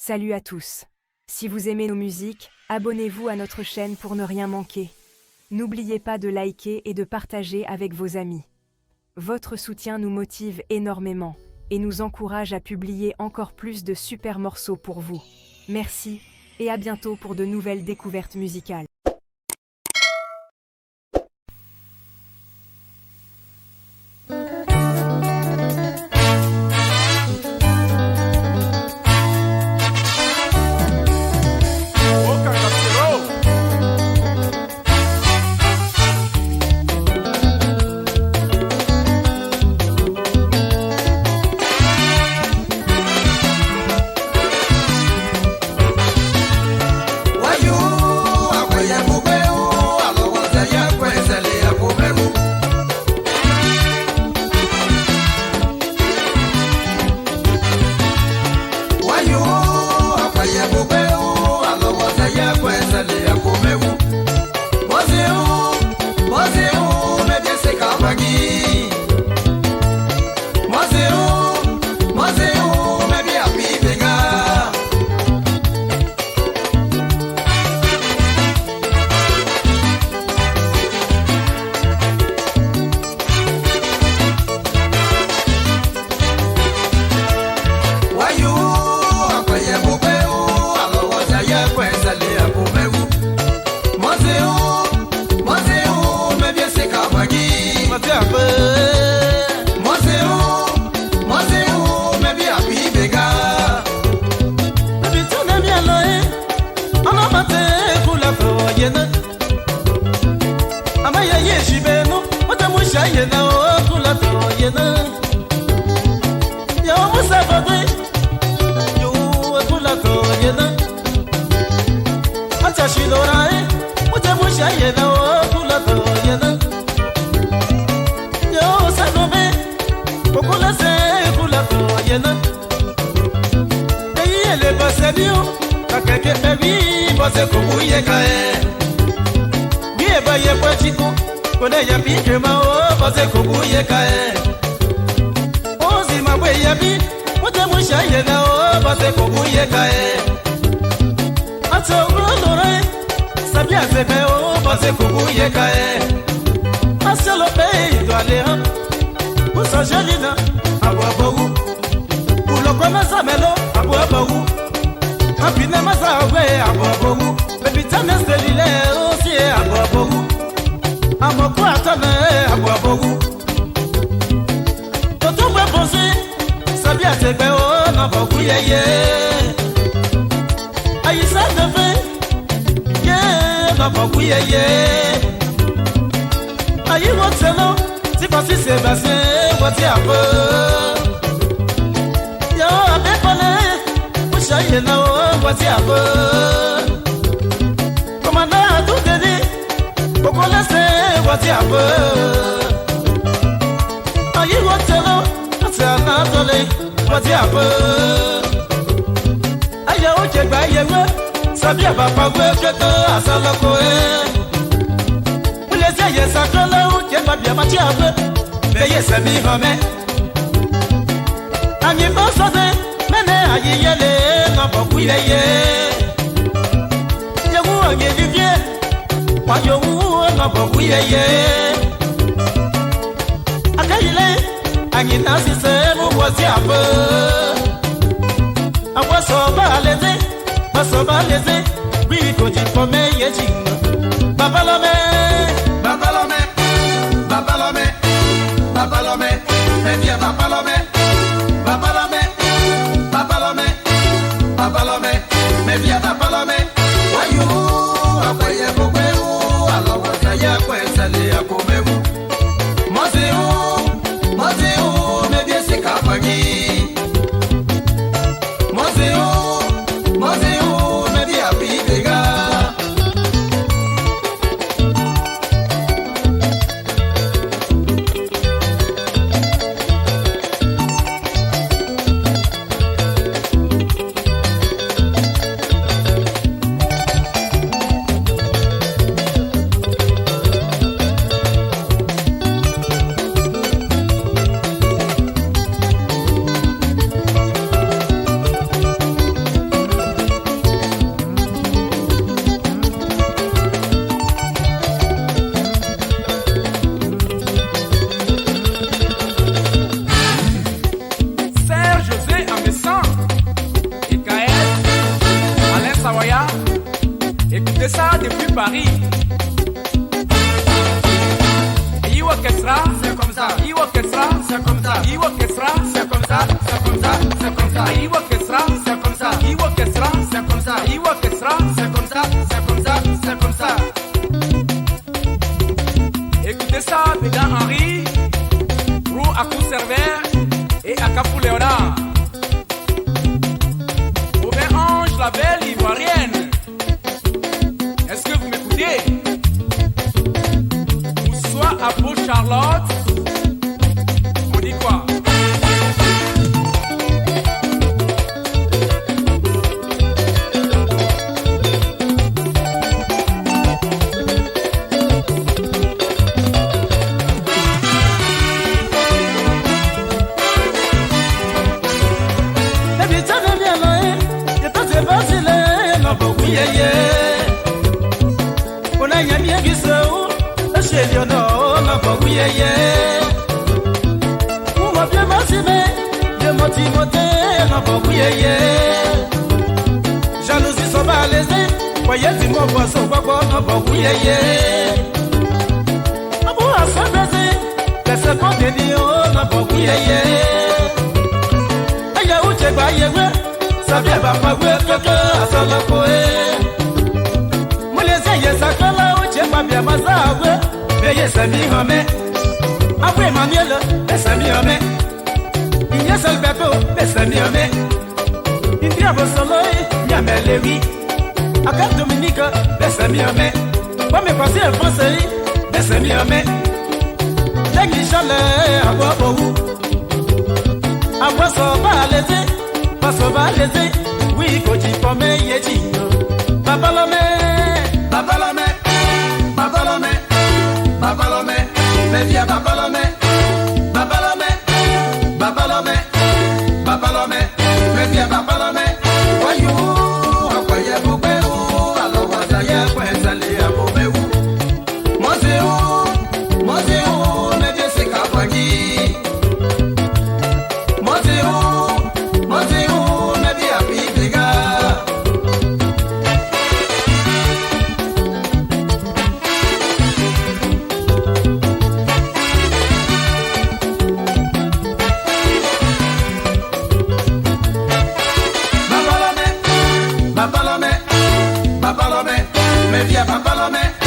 Salut à tous. Si vous aimez nos musiques, abonnez-vous à notre chaîne pour ne rien manquer. N'oubliez pas de liker et de partager avec vos amis. Votre soutien nous motive énormément et nous encourage à publier encore plus de super morceaux pour vous. Merci et à bientôt pour de nouvelles découvertes musicales. Savoya. Écoutez ça depuis Paris. Iwa Kesra, c'est comme ça. Iwa Kesra, c'est comme ça. Iwa Kesra, c'est comme ça. C'est comme ça, c'est comme ça. Iwa Kesra, c'est comme ça. Iwa Kesra, c'est comme ça. Iwa Kesra, c'est comme ça. C'est comme ça, c'est comme ça. Écoutez ça, Bédan Henri, Rou Akou Servère et Akafou Léonard. Robin Ange, la belle ivoirienne. Est-ce que vous m'écoutez? Ou soit Apo Charlotte, on dit quoi? Jalousie sont balaisées, voyez du mon poisson, quoi, non, beaucoup yé. Abou a se baiser, laissez pas de dire, non, beaucoup yé. Aïe, où t'es pas yé, ça vient pas quelqu'un à sa la poé. Moi, les aïeux, ça que là, où t'es pas bien, ma zawe, mais yé, ça m'y remet. Après, Manuel, ça m'y remet. Il y a seul bébé, mais ça m'y remet. India Bossoloi, Yamelewi, Akab Dominique, Bessamiame, Pame Passé en français, Bessamiame, Négligale, à boire beaucoup, à boire sauva l'été, pas sauva l'été, oui, Koji Pome Yeti, Babalome, Babalome, Babalome, Babalome, Media Babalome, Babalome, Babalome, Babalome, Media Babalome. Babalome, me via Babalome.